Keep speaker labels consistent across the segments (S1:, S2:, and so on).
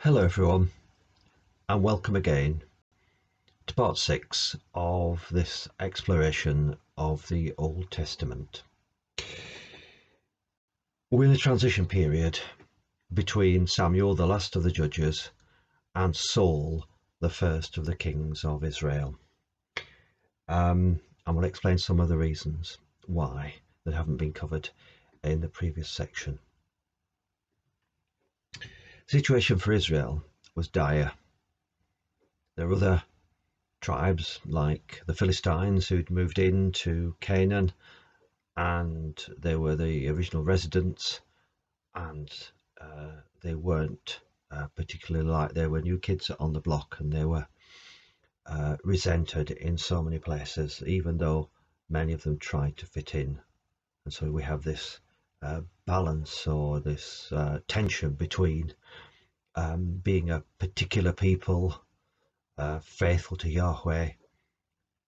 S1: Hello everyone, and welcome again to part 6 of this exploration of the Old Testament. We're in a transition period between Samuel, the last of the judges, and Saul, the first of the kings of Israel. I will explain some of the reasons why that haven't been covered in the previous section. The situation for Israel was dire. There were other tribes like the Philistines who'd moved into Canaan, and they were the original residents, and they weren't particularly like they were new kids on the block, and they were resented in so many places, even though many of them tried to fit in. And so we have this balance or this tension between being a particular people faithful to Yahweh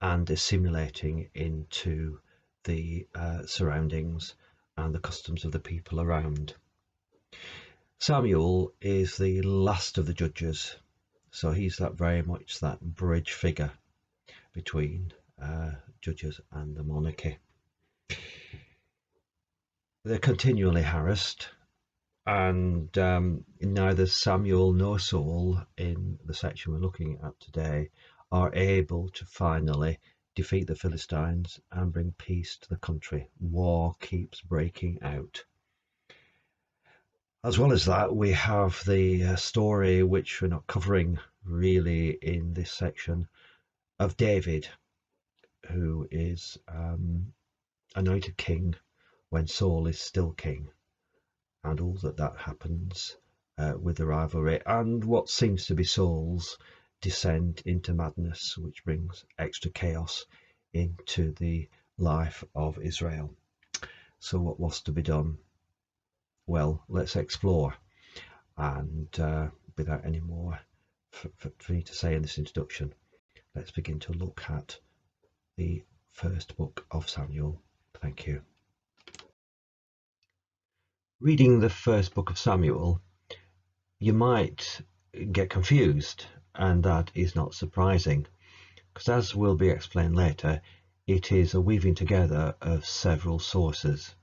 S1: and assimilating into the surroundings and the customs of the people around. Samuel is the last of the judges, so he's very much that bridge figure between judges and the monarchy. They're continually harassed, and neither Samuel nor Saul, in the section we're looking at today, are able to finally defeat the Philistines and bring peace to the country. War keeps breaking out. As well as that, we have the story, which we're not covering really in this section, of David, who is anointed king when Saul is still king, and all that happens with the rivalry, and what seems to be Saul's descent into madness, which brings extra chaos into the life of Israel. So what was to be done? Well, let's explore, and without any more for me to say in this introduction, let's begin to look at the first book of Samuel. Thank you. Reading the first book of Samuel, you might get confused, and that is not surprising, because as will be explained later, it is a weaving together of several sources.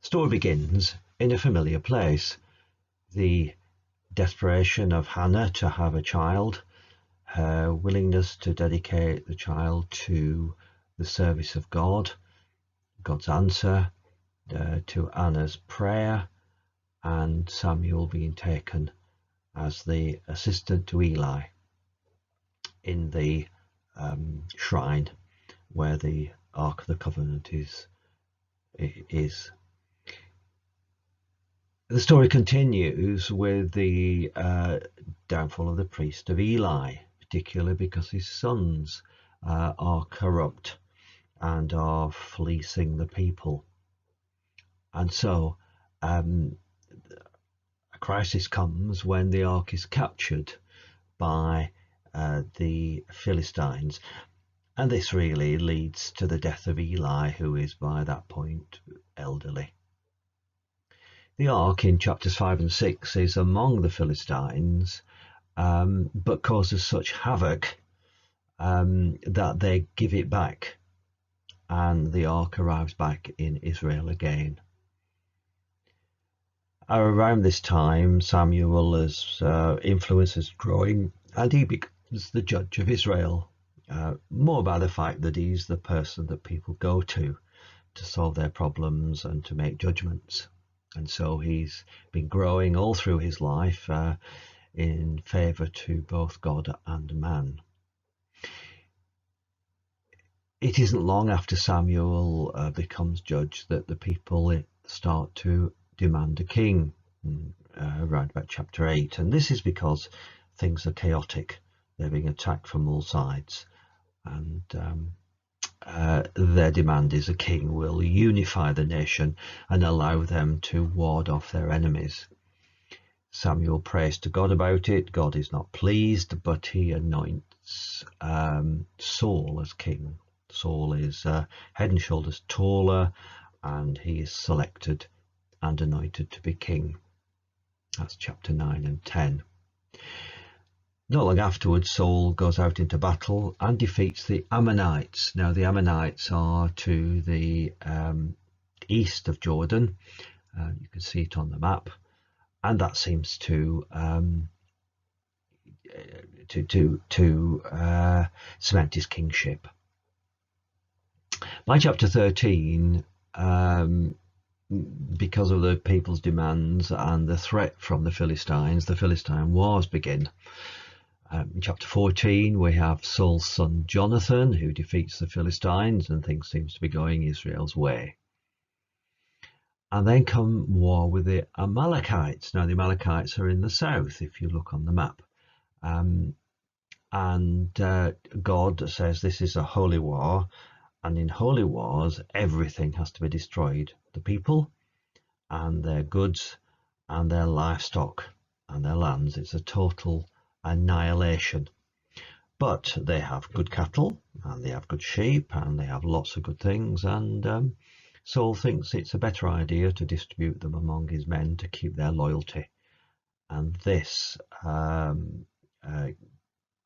S1: The story begins in a familiar place: the desperation of Hannah to have a child, her willingness to dedicate the child to the service of God, God's answer to Anna's prayer, and Samuel being taken as the assistant to Eli in the shrine where the Ark of the Covenant is. The story continues with the downfall of the priest of Eli, particularly because his sons are corrupt and are fleecing the people. And so a crisis comes when the ark is captured by the Philistines, and this really leads to the death of Eli, who is by that point elderly. The ark in chapters 5 and 6 is among the Philistines, but causes such havoc that they give it back, and the ark arrives back in Israel again. Around this time, Samuel's influence is growing, and he becomes the judge of Israel, more by the fact that he's the person that people go to solve their problems and to make judgments. And so he's been growing all through his life in favour to both God and man. It isn't long after Samuel becomes judge that the people start to demand a king, around about chapter 8, and this is because things are chaotic. They're being attacked from all sides, and their demand is a king will unify the nation and allow them to ward off their enemies. Samuel prays to God about it. God is not pleased, but he anoints Saul as king. Saul is head and shoulders taller, and he is selected and anointed to be king. That's chapter 9 and 10. Not long afterwards, Saul goes out into battle and defeats the Ammonites. Now, the Ammonites are to the east of Jordan. You can see it on the map, and that seems to cement his kingship. By chapter 13, because of the people's demands and the threat from the Philistine wars begin. In chapter 14, we have Saul's son Jonathan, who defeats the Philistines, and things seems to be going Israel's way. And then come war with the Amalekites. Now, the Amalekites are in the south, if you look on the map. God says this is a holy war, and in holy wars, everything has to be destroyed. The people and their goods and their livestock and their lands. It's a total annihilation. But they have good cattle and they have good sheep and they have lots of good things, and Saul thinks it's a better idea to distribute them among his men to keep their loyalty. And this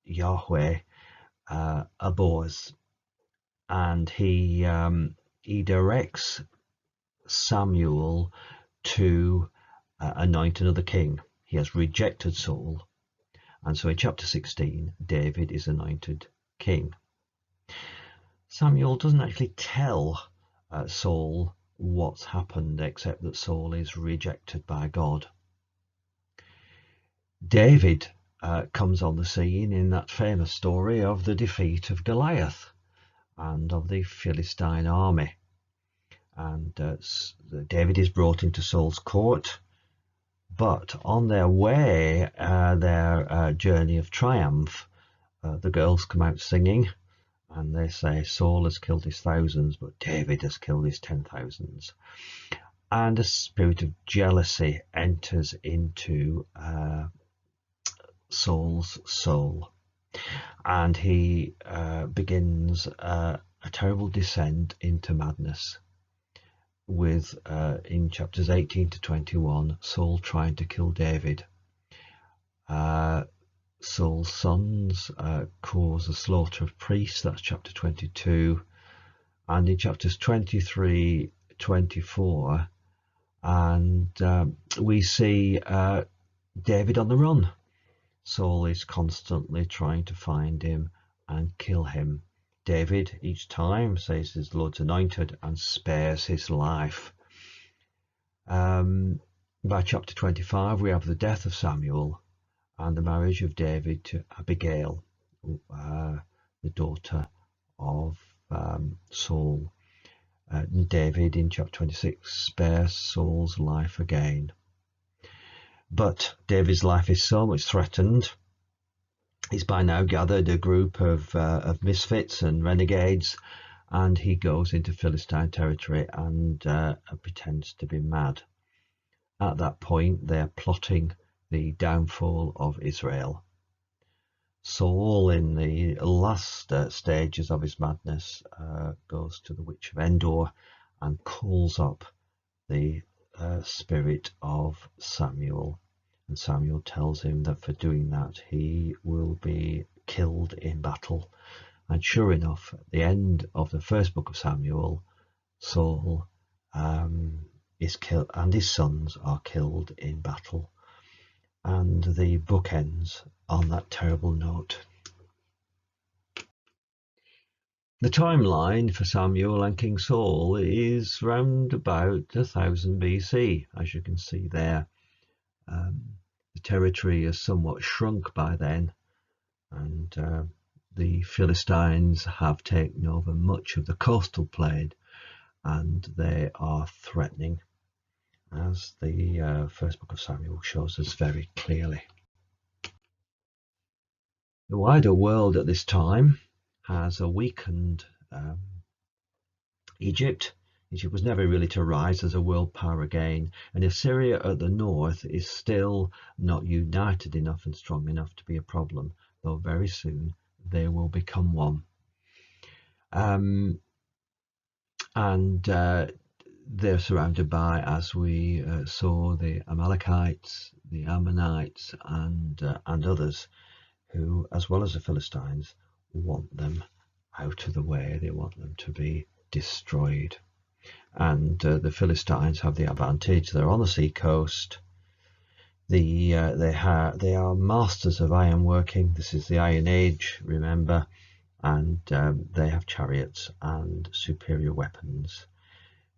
S1: Yahweh abhors, and he directs Samuel to anoint another king. He has rejected Saul, and so in chapter 16 David is anointed king. Samuel doesn't actually tell Saul what's happened, except that Saul is rejected by God. David comes on the scene in that famous story of the defeat of Goliath and of the Philistine army. And David is brought into Saul's court, but on their way, their journey of triumph, the girls come out singing, and they say Saul has killed his thousands, but David has killed his 10,000s. And a spirit of jealousy enters into Saul's soul, and he begins a terrible descent into madness, with in chapters 18 to 21 Saul trying to kill David. Saul's sons cause a slaughter of priests, that's chapter 22, and in chapters 23 24 and we see David on the run. Saul is constantly trying to find him and kill him. David each time says his Lord's anointed and spares his life. By chapter 25 we have the death of Samuel and the marriage of David to Abigail, the daughter of Saul. David in chapter 26 spares Saul's life again. But David's life is so much threatened. He's by now gathered a group of misfits and renegades, and he goes into Philistine territory and pretends to be mad. At that point, they're plotting the downfall of Israel. Saul, in the last stages of his madness, goes to the witch of Endor and calls up the spirit of Samuel. And Samuel tells him that for doing that he will be killed in battle. And sure enough, at the end of the first book of Samuel, Saul is killed and his sons are killed in battle. And the book ends on that terrible note. The timeline for Samuel and King Saul is round about 1000 BC, as you can see there. The territory has somewhat shrunk by then, and the Philistines have taken over much of the coastal plain, and they are threatening, as the first book of Samuel shows us very clearly. The wider world at this time has a weakened Egypt. Egypt was never really to rise as a world power again, and Assyria at the north is still not united enough and strong enough to be a problem, though very soon they will become one. they're surrounded by, as we saw, the Amalekites, the Ammonites, and others who, as well as the Philistines, want them out of the way. They want them to be destroyed. And the Philistines have the advantage. They're on the sea coast. They are masters of iron working. This is the Iron Age, remember, and they have chariots and superior weapons.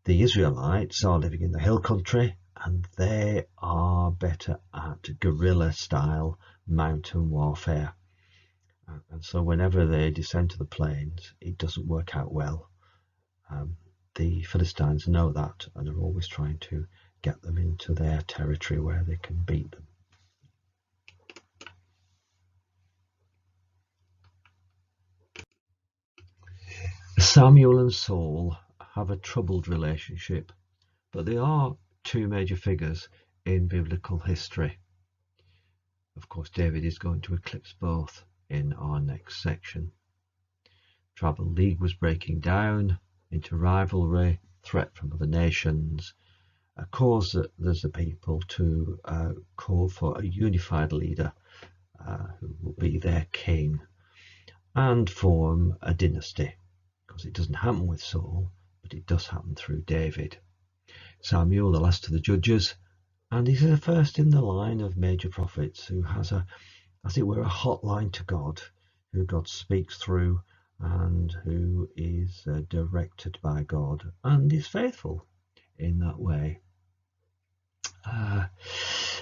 S1: The Israelites are living in the hill country, and they are better at guerrilla-style mountain warfare. And so whenever they descend to the plains, it doesn't work out well. The Philistines know that and are always trying to get them into their territory where they can beat them. Samuel and Saul have a troubled relationship, but they are two major figures in biblical history. Of course, David is going to eclipse both in our next section. Tribal league was breaking down into rivalry, threat from other nations, caused the people to call for a unified leader who will be their king and form a dynasty. Because it doesn't happen with Saul, but it does happen through David. Samuel, the last of the judges, and he's the first in the line of major prophets who has as it were, a hotline to God, who God speaks through and who is directed by God and is faithful in that way.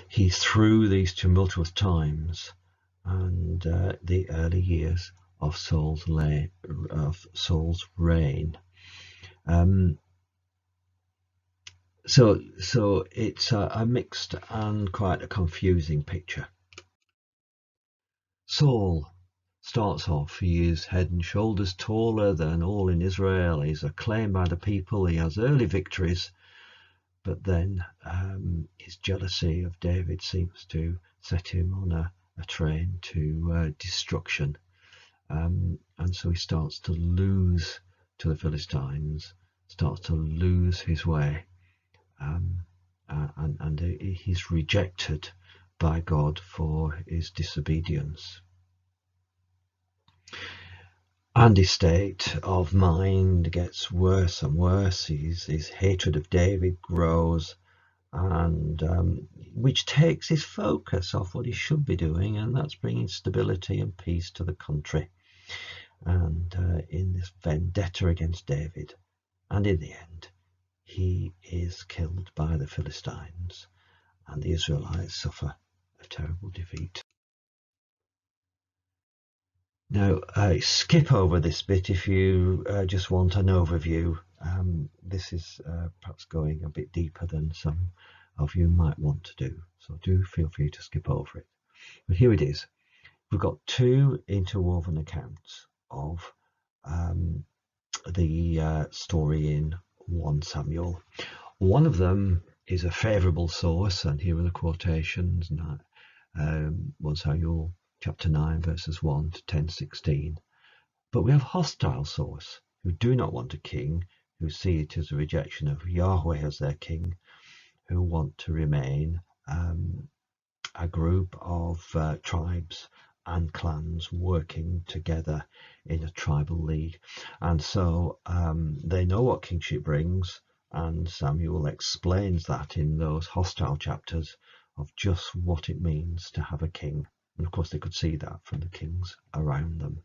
S1: He's through these tumultuous times and the early years of Saul's reign. So it's a mixed and quite a confusing picture. Saul starts off, he is head and shoulders taller than all in Israel. He's acclaimed by the people. He has early victories, but then his jealousy of David seems to set him on a train to destruction. And so he starts to lose to the Philistines, starts to lose his way, and he's rejected by God for his disobedience. And his state of mind gets worse and worse. His hatred of David grows, and which takes his focus off what he should be doing, and that's bringing stability and peace to the country. And in this vendetta against David, and in the end, he is killed by the Philistines, and the Israelites suffer a terrible defeat. Now, skip over this bit if you just want an overview. This is perhaps going a bit deeper than some of you might want to do, so do feel free to skip over it. But here it is. We've got two interwoven accounts of the story in 1 Samuel. One of them is a favourable source, and here are the quotations. 1 Samuel chapter 9 verses 1 to 10:16. But we have hostile source who do not want a king, who see it as a rejection of Yahweh as their king, who want to remain a group of tribes and clans working together in a tribal league. And so they know what kingship brings, and Samuel explains that in those hostile chapters of just what it means to have a king. And of course they could see that from the kings around them.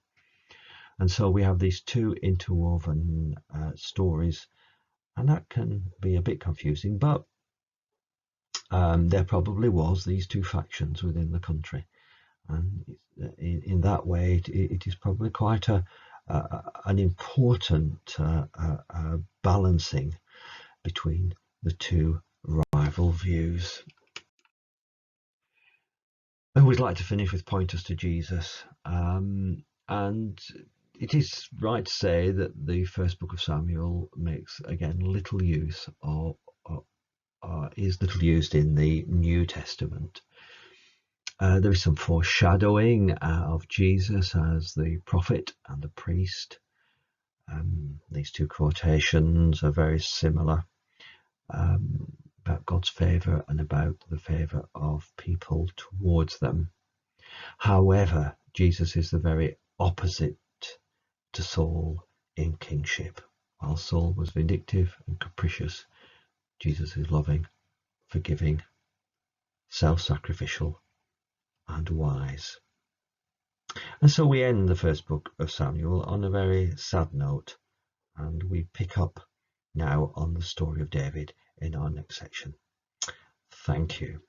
S1: And so we have these two interwoven stories, and that can be a bit confusing, but there probably was these two factions within the country, and in that way it is probably quite an important balancing between the two rival views. And we'd like to finish with pointers to Jesus, and it is right to say that the first book of Samuel makes again little use of is little used in the New Testament. There is some foreshadowing of Jesus as the prophet and the priest. These two quotations are very similar. about God's favour and about the favour of people towards them. However, Jesus is the very opposite to Saul in kingship. While Saul was vindictive and capricious, Jesus is loving, forgiving, self-sacrificial, and wise. And so we end the first book of Samuel on a very sad note, and we pick up now on the story of David in our next section. Thank you.